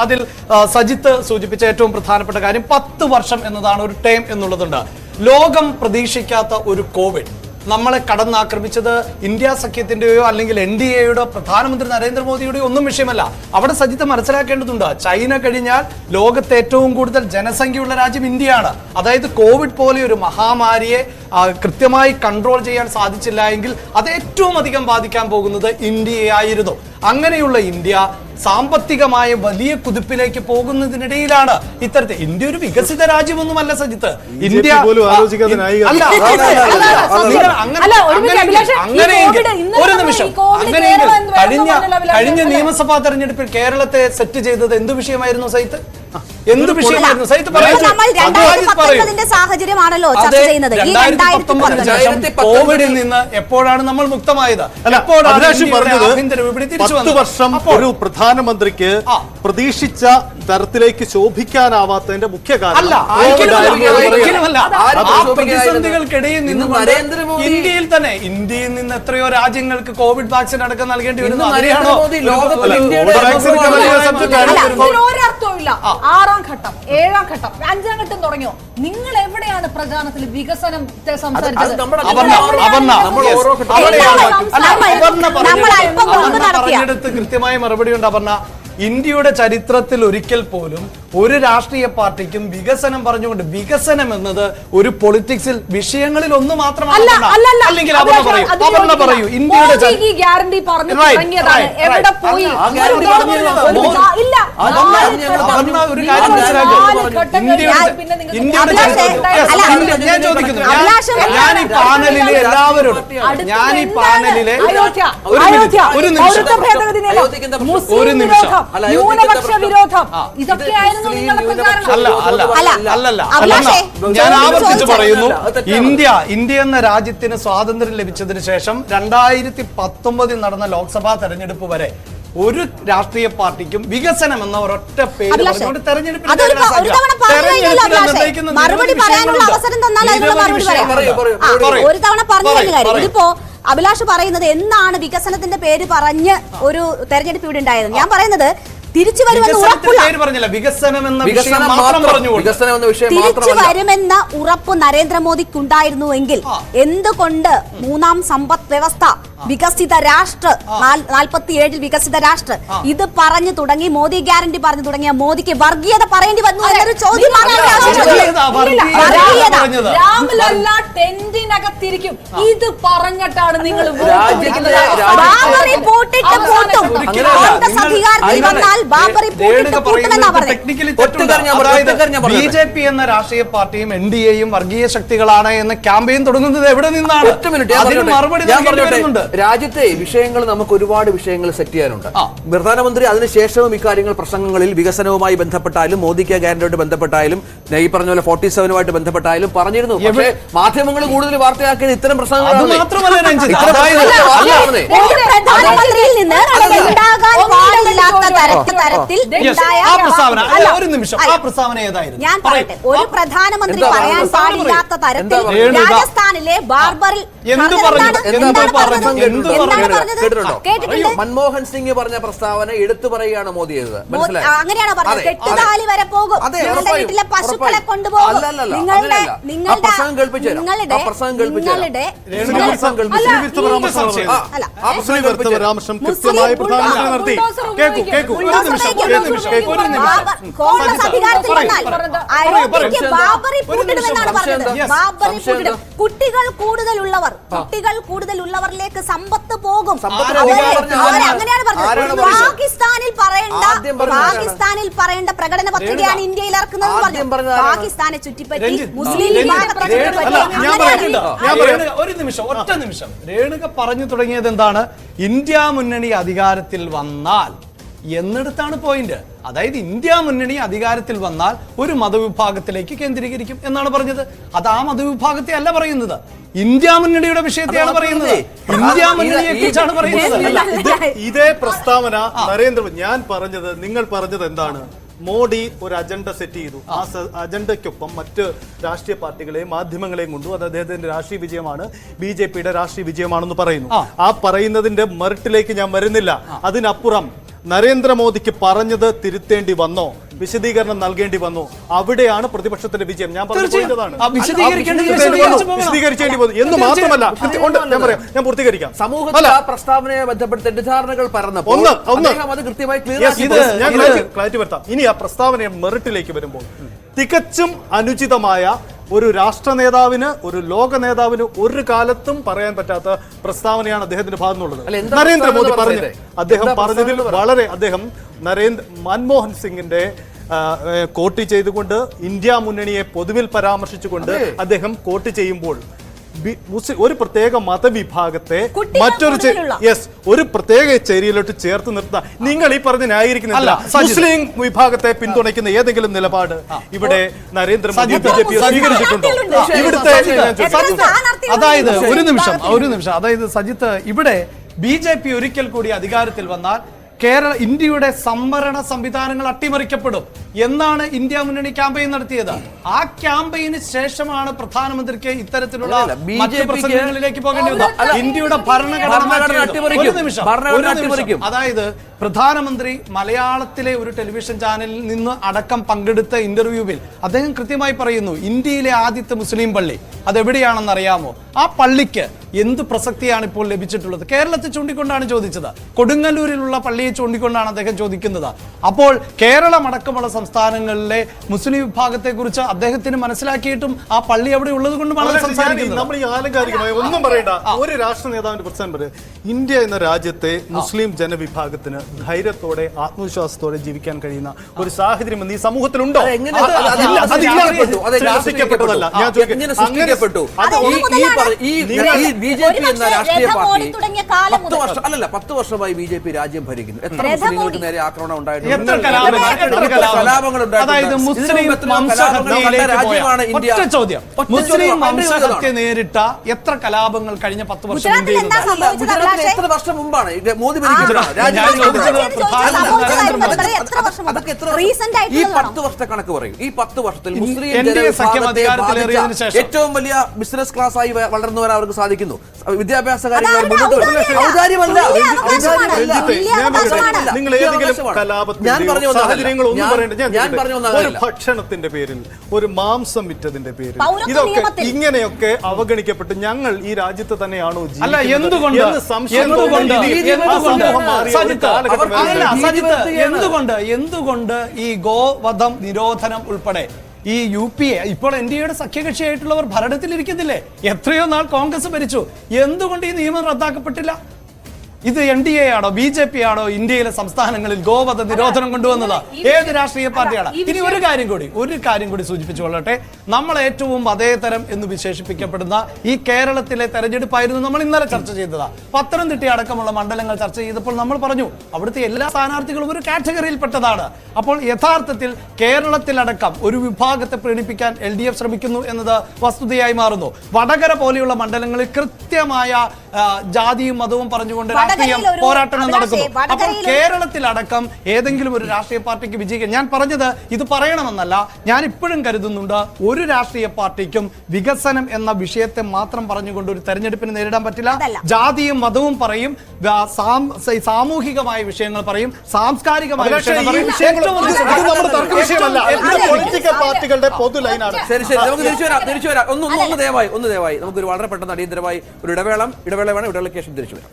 അതിൽ സജിത്ത് സൂചിപ്പിച്ച ഏറ്റവും പ്രധാനപ്പെട്ട കാര്യം 10 വർഷം എന്നതാണ് ഒരു ടൈം എന്നുള്ളതുണ്ട്. ലോകം പ്രതീക്ഷിക്കാത്ത ഒരു കോവിഡ് നമ്മളെ കടന്നാക്രമിച്ചത് ഇന്ത്യ സഖ്യത്തിന്റെയോ അല്ലെങ്കിൽ NDAയുടെ പ്രധാനമന്ത്രി നരേന്ദ്രമോദിയുടെയോ ഒന്നും വിഷയമല്ല. അവിടെ സജിത്ത് മനസ്സിലാക്കേണ്ടതുണ്ട്, ചൈന കഴിഞ്ഞാൽ ലോകത്തെ ഏറ്റവും കൂടുതൽ ജനസംഖ്യയുള്ള രാജ്യം ഇന്ത്യയാണ്. അതായത് കോവിഡ് പോലെ ഒരു മഹാമാരിയെ കൃത്യമായി കൺട്രോൾ ചെയ്യാൻ സാധിച്ചില്ല എങ്കിൽ അത് ഏറ്റവും അധികം ബാധിക്കാൻ പോകുന്നത് ഇന്ത്യയായിരുന്നു. അങ്ങനെയുള്ള ഇന്ത്യ സാമ്പത്തികമായ വലിയ കുതിപ്പിലേക്ക് പോകുന്നതിനിടയിലാണ് ഇത്തരത്തിൽ ഇന്ത്യ ഒരു വികസിത രാജ്യമൊന്നുമല്ല സജിത്ത്. ഇന്ത്യ ഒരു നിമിഷം കഴിഞ്ഞ നിയമസഭാ തെരഞ്ഞെടുപ്പിൽ കേരളത്തെ സെറ്റ് ചെയ്തത് എന്ത് വിഷയമായിരുന്നു സജിത്ത്? എന്ത് വിഷയമായിരുന്നു സജിത്ത്? സാഹചര്യമാണല്ലോ ചർച്ച ചെയ്യുന്നത്. കോവിഡിൽ നിന്ന് എപ്പോഴാണ് നമ്മൾ മുക്തമായത്? ഒരു പ്രധാനമന്ത്രിക്ക് പ്രതീക്ഷിച്ച തരത്തിലേക്ക് ശോഭിക്കാനാവാത്തതിന്റെ മുഖ്യ കാരണം പ്രതിസന്ധികൾക്കിടയിൽ നിന്ന് ഇന്ത്യയിൽ നിന്ന് എത്രയോ രാജ്യങ്ങൾക്ക് കോവിഡ് വാക്സിൻ അടക്കം നൽകേണ്ടി വരുന്നു. അതിനെയാണോ ആറാം ഘട്ടം, 7ാം ഘട്ടം, 5ാം ഘട്ടം തുടങ്ങിയോ? നിങ്ങൾ എവിടെയാണ് പ്രചാരണത്തിൽ വികസനത്തെ സംസാരിച്ചത്? കൃത്യമായ മറുപടി ഉണ്ട് അപർണ. ഇന്ത്യയുടെ ചരിത്രത്തിൽ ഒരിക്കൽ പോലും ഒരു രാഷ്ട്രീയ പാർട്ടിക്കും വികസനം പറഞ്ഞുകൊണ്ട് വികസനം എന്നത് ഒരു പൊളിറ്റിക്സിൽ വിഷയങ്ങളിൽ ഒന്ന് മാത്രമാണ്. അല്ലെങ്കിൽ അപർണ പറയൂ, ഇന്ത്യയുടെ ഗ്യാരണ്ടി പറഞ്ഞു തുടങ്ങിയതാണ്. എവിടെ പോയി? ഒരു കാര്യം മനസ്സിലാക്കുക, ഞാൻ ചോദിക്കുന്നു, ഞാൻ ഈ പാനലിലെ എല്ലാവരോടും ഒരു നിമിഷം ന്യൂനപക്ഷ വിരോധം ഇതൊക്കെയായിരുന്നു നിങ്ങളുടെ പ്രചാരണം. ഞാൻ ആവർത്തിച്ചു പറയുന്നു, ഇന്ത്യ എന്ന രാജ്യത്തിന് സ്വാതന്ത്ര്യം ലഭിച്ചതിന് ശേഷം 2019 നടന്ന ലോക്സഭാ തെരഞ്ഞെടുപ്പ് വരെ ഒരു രാഷ്ട്രീയ പാർട്ടിക്കും വികസനം എന്ന ഒരൊറ്റ പേര് തെരഞ്ഞെടുപ്പിൽ അഭിലാഷ് പറയുന്നത് എന്നാണ് വികസനത്തിന്റെ പേര് പറഞ്ഞ് ഒരു തെരഞ്ഞെടുപ്പ് ഇവിടെ ഉണ്ടായത്. ഞാൻ പറയുന്നത് തിരിച്ചു വരുമെന്ന് ഉറപ്പ് നരേന്ദ്രമോദിക്കുണ്ടായിരുന്നുവെങ്കിൽ എന്തുകൊണ്ട് 3ാം സമ്പദ് വ്യവസ്ഥ വികസിത രാഷ്ട്ര 47 വികസിത രാഷ്ട്ര ഇത് പറഞ്ഞു തുടങ്ങി മോദി ഗ്യാരണ്ടി പറഞ്ഞു തുടങ്ങിയ മോദിക്ക് വർഗീയത പറയേണ്ടി വന്നു എന്നൊരു ചോദ്യമാണ്. ടെന്റിനകത്തിരിക്കും ഇത് പറഞ്ഞിട്ടാണ് നിങ്ങൾ BJP എന്ന രാഷ്ട്രീയ പാർട്ടിയും NDAയും വർഗീയ ശക്തികളാണ് എന്ന ക്യാമ്പയിൻ തുടങ്ങുന്നത് എവിടെ നിന്നാണ്? മറുപടി രാജ്യത്തെ വിഷയങ്ങൾ നമുക്ക് ഒരുപാട് വിഷയങ്ങൾ സെറ്റ് ചെയ്യാനുണ്ട്. പ്രധാനമന്ത്രി അതിനുശേഷവും ഇക്കാര്യങ്ങൾ പ്രസംഗങ്ങളിൽ വികസനവുമായി ബന്ധപ്പെട്ടാലും മോദി ഗ്യാരണ്ടിയോട് ബന്ധപ്പെട്ടാലും ഈ പറഞ്ഞ പോലെ 47 ബന്ധപ്പെട്ടാലും പറഞ്ഞിരുന്നു. പക്ഷേ മാധ്യമങ്ങൾ കൂടുതൽ വാർത്തയാക്കിയത് ഇത്തരം പ്രസംഗങ്ങളാണ്. ഞാൻ പറയട്ടെ, ഒരു പ്രധാനമന്ത്രി പറയാൻ പാടില്ലാത്ത തരത്തിൽ രാജസ്ഥാനിലെ ബാർബറിൽ മൻമോഹൻ സിംഗ് പറഞ്ഞ പ്രസ്താവന എടുത്തു പറയുകയാണ് മോദി ചെയ്തത്. അങ്ങനെയാണോ പറഞ്ഞത്? കെട്ടുതാലി വരെ പോകും, നിങ്ങളുടെ വീട്ടിലെ പശുക്കളെ കൊണ്ടുപോകും, കുട്ടികൾ കൂടുതലുള്ളവരിലേക്ക് സമ്പത്ത് പോകും. അങ്ങനെയാണ് പറഞ്ഞത്. പാകിസ്ഥാനിൽ പറയേണ്ട പ്രകടന പത്രികയാണ് ഇന്ത്യയിൽ ഇറക്കുന്നത്. പാകിസ്ഥാനെ ചുറ്റിപ്പറ്റി മുസ്ലിം ഒറ്റ നിമിഷം രേണുക പറഞ്ഞു തുടങ്ങിയത് എന്താണ്? ഇന്ത്യ മുന്നണി അധികാരത്തിൽ വന്നാൽ എന്നിടത്താണ് പോയിന്റ്. അതായത് ഇന്ത്യ മുന്നണി അധികാരത്തിൽ വന്നാൽ ഒരു മതവിഭാഗത്തിലേക്ക് കേന്ദ്രീകരിക്കും എന്നാണ് പറഞ്ഞത്. അത് ആ മതവിഭാഗത്തെ അല്ല പറയുന്നത്, ഇന്ത്യ മുന്നണിയുടെ വിഷയത്തെയാണ് പറയുന്നത്. ഇന്ത്യ മുന്നണിയെ കുറിച്ചാണ് പറയുന്നത്. ഇതേ പ്രസ്താവന ഞാൻ പറഞ്ഞത്, നിങ്ങൾ പറഞ്ഞത് എന്താണ്? മോഡി ഒരു അജണ്ട സെറ്റ് ചെയ്തു. ആ അജണ്ടയ്ക്കൊപ്പം മറ്റ് രാഷ്ട്രീയ പാർട്ടികളെയും മാധ്യമങ്ങളെയും കൊണ്ടു. അത് അദ്ദേഹത്തിന്റെ രാഷ്ട്രീയ വിജയമാണ്, BJPയുടെ രാഷ്ട്രീയ വിജയമാണെന്ന് പറയുന്നു. ആ പറയുന്നതിന്റെ മെറിറ്റിലേക്ക് ഞാൻ വരുന്നില്ല. അതിനപ്പുറം നരേന്ദ്രമോദിക്ക് പറഞ്ഞത് തിരുത്തേണ്ടി വന്നോ, വിശദീകരണം നൽകേണ്ടി വന്നോ? അവിടെയാണ് പ്രതിപക്ഷത്തിന്റെ വിജയം. ഞാൻ വിശദീകരിക്കേണ്ടി വന്നു എന്ന് മാത്രമല്ല, ഞാൻ പൂർത്തീകരിക്കാം. സമൂഹത്തിൽ ആ പ്രസ്താവനയെ ബന്ധപ്പെട്ട് തെറ്റിദ്ധാരണകൾ പറഞ്ഞപ്പോൾ അത് കൃത്യമായി ക്ലാരിറ്റി വരുത്താം. ഇനി ആ പ്രസ്താവനയെ മെറിറ്റിലേക്ക് വരുമ്പോൾ തികച്ചും അനുചിതമായ ഒരു രാഷ്ട്ര നേതാവിന്, ഒരു ലോക നേതാവിന് ഒരു കാലത്തും പറയാൻ പറ്റാത്ത പ്രസ്താവനയാണ് അദ്ദേഹത്തിന്റെ ഭാഗത്തുനിന്നുള്ളത്. നരേന്ദ്രമോദി അദ്ദേഹം പറഞ്ഞതിൽ വളരെ മൻമോഹൻ സിംഗിന്റെ കോട്ട് ചെയ്തുകൊണ്ട്, ഇന്ത്യ മുന്നണിയെ പൊതുവിൽ പരാമർശിച്ചുകൊണ്ട് അദ്ദേഹം കോട്ട് ചെയ്യുമ്പോൾ ഒരു പ്രത്യേക മതവിഭാഗത്തെ ഒരു പ്രത്യേക ചേരിയിലോട്ട് ചേർത്ത് നിർത്താൻ നിങ്ങൾ ഈ പറഞ്ഞ് ന്യായീകരിക്കുന്നില്ല. മുസ്ലിം വിഭാഗത്തെ പിന്തുണയ്ക്കുന്ന ഏതെങ്കിലും നിലപാട് ഇവിടെ നരേന്ദ്രമോദി BJP സ്വീകരിച്ചിട്ടുണ്ടോ? ഇവിടുത്തെ അതായത് ഒരു നിമിഷം അതായത് സജിത്ത്, ഇവിടെ BJP ഒരിക്കൽ കൂടി അധികാരത്തിൽ വന്നാൽ ഇന്ത്യയുടെ സംവരണ സംവിധാനങ്ങൾ അട്ടിമറിക്കപ്പെടും എന്നാണ് ഇന്ത്യ മുന്നണി ക്യാമ്പയിൻ നടത്തിയത്. ആ ക്യാമ്പയിന് ശേഷമാണ് പ്രധാനമന്ത്രിക്ക് ഇത്തരത്തിലുള്ള മറ്റ് പ്രസംഗങ്ങളിലേക്ക് പോകേണ്ടി വന്നത്. ഇന്ത്യയുടെ ഭരണഘടന. അതായത് പ്രധാനമന്ത്രി മലയാളത്തിലെ ഒരു ടെലിവിഷൻ ചാനലിൽ നിന്ന് അടക്കം പങ്കെടുത്ത ഇന്റർവ്യൂവിൽ അദ്ദേഹം കൃത്യമായി പറയുന്നു, ഇന്ത്യയിലെ ആദ്യത്തെ മുസ്ലിം പള്ളി അതെവിടെയാണെന്ന് അറിയാമോ? ആ പള്ളിക്ക് എന്ത് പ്രസക്തിയാണ് ഇപ്പോൾ ലഭിച്ചിട്ടുള്ളത്? കേരളത്തെ ചൂണ്ടിക്കൊണ്ടാണ് ചോദിച്ചത്. കൊടുങ്ങല്ലൂരിലുള്ള പള്ളിയെ ചൂണ്ടിക്കൊണ്ടാണ് അദ്ദേഹം ചോദിക്കുന്നത്. അപ്പോൾ കേരളം അടക്കമുള്ള സംസ്ഥാനങ്ങളിലെ മുസ്ലിം വിഭാഗത്തെ കുറിച്ച് അദ്ദേഹത്തിന് മനസ്സിലാക്കിയിട്ടും ആ പള്ളി അവിടെ ഉള്ളത് കൊണ്ടുമാണ് സംസാരിക്കുന്നത്. നമ്മൾ ഈ ആലങ്കാരികമായി ഒന്നും പറയണ്ട. ഒരു രാഷ്ട്ര നേതാവിന്റെ പ്രസ്ഥാനം പറയും, ഇന്ത്യ എന്ന രാജ്യത്തെ മുസ്ലിം ജനവിഭാഗത്തിന് ധൈര്യത്തോടെ ആത്മവിശ്വാസത്തോടെ ജീവിക്കാൻ കഴിയുന്ന ഒരു സാഹചര്യം ഈ സമൂഹത്തിലുണ്ടോ? സൃഷ്ടിക്കപ്പെട്ടതല്ല. ഞാൻ BJP എന്ന രാഷ്ട്രീയ പാർട്ടി 10 വർഷമായി BJP രാജ്യം ഭരിക്കുന്നു. എത്ര മുസ്ലിങ്ങൾക്ക് നേരെ ആക്രമണം ഉണ്ടായിട്ടുണ്ട്? അതായത് മുസ്ലിം വംശഹത്യ നേരിട്ട എത്ര കലാപങ്ങൾ കഴിഞ്ഞ 10 വർഷം എത്ര വർഷം മുമ്പാണ് മോദി ഈ 10 വർഷത്തെ കണക്ക് പറയും. ഈ 10 വർഷത്തിൽ മുസ്ലിം ഏറ്റവും വലിയ ബിസിനസ് ക്ലാസ് ആയി വളർന്നു വരാൻ അവർക്ക് സാധിക്കുന്നു. വിദ്യാഭ്യാസ കാര്യങ്ങൾ ഭക്ഷണത്തിന്റെ പേരിൽ, ഒരു മാംസം വിറ്റതിന്റെ പേരിൽ ഇങ്ങനെയൊക്കെ അവഗണിക്കപ്പെട്ട് ഞങ്ങൾ ഈ രാജ്യത്ത് തന്നെയാണോ എന്തുകൊണ്ട് ഈ ഗോവധം നിരോധനം ഉൾപ്പെടെ ഈ UPA ഇപ്പോൾ NDAയുടെ സഖ്യകക്ഷിയായിട്ടുള്ളവർ ഭരണത്തിലിരിക്കുന്നില്ലേ? എത്രയോ നാൾ കോൺഗ്രസ് ഭരിച്ചു. എന്തുകൊണ്ട് ഈ നിയമം റദ്ദാക്കപ്പെട്ടില്ല? ഇത് NDA ആണോ BJP ആണോ ഇന്ത്യയിലെ സംസ്ഥാനങ്ങളിൽ ഗോവധ നിരോധനം കൊണ്ടുവന്നത്? ഏത് രാഷ്ട്രീയ പാർട്ടിയാണ്? ഇനി ഒരു കാര്യം കൂടി സൂചിപ്പിച്ചു കൊള്ളട്ടെ. നമ്മൾ ഏറ്റവും മതേതരം എന്ന് വിശേഷിപ്പിക്കപ്പെടുന്ന ഈ കേരളത്തിലെ തെരഞ്ഞെടുപ്പായിരുന്നു നമ്മൾ ഇന്നലെ ചർച്ച ചെയ്തത്. പത്തനംതിട്ട അടക്കമുള്ള മണ്ഡലങ്ങൾ ചർച്ച ചെയ്തപ്പോൾ നമ്മൾ പറഞ്ഞു അവിടുത്തെ എല്ലാ സ്ഥാനാർത്ഥികളും ഒരു കാറ്റഗറിയിൽപ്പെട്ടതാണ്. അപ്പോൾ യഥാർത്ഥത്തിൽ കേരളത്തിലടക്കം ഒരു വിഭാഗത്തെ പ്രീണിപ്പിക്കാൻ LDF ശ്രമിക്കുന്നു എന്നത് വസ്തുതയായി മാറുന്നു. വടകര പോലെയുള്ള മണ്ഡലങ്ങളിൽ കൃത്യമായ ജാതിയും മതവും പറഞ്ഞുകൊണ്ട് പോരാട്ടങ്ങൾ നടക്കുന്നു. അപ്പോൾ കേരളത്തിലടക്കം ഏതെങ്കിലും ഒരു രാഷ്ട്രീയ പാർട്ടിക്ക് വിജയിക്കാൻ, ഞാൻ പറഞ്ഞത് ഇത് പറയണമെന്നല്ല, ഞാൻ ഇപ്പോഴും കരുതുന്നുണ്ട് ഒരു രാഷ്ട്രീയ പാർട്ടിക്കും വികസനം എന്ന വിഷയത്തെ മാത്രം പറഞ്ഞുകൊണ്ട് ഒരു തെരഞ്ഞെടുപ്പിന് നേരിടാൻ പറ്റില്ല. ജാതിയും മതവും പറയും, സാമൂഹികമായ വിഷയങ്ങൾ പറയും, സാംസ്കാരികമായ വിഷയങ്ങൾ പറയും. ശരി, നമുക്ക് തിരിച്ചു വരാം. ഒന്ന് ദയവായി നമുക്കൊരു വളരെ പെട്ടെന്ന് അടിയന്തരമായി ഒരു ഇടവേള വേണം. ഇടവേളയ്ക്ക് ശേഷം തിരിച്ചു വരാം.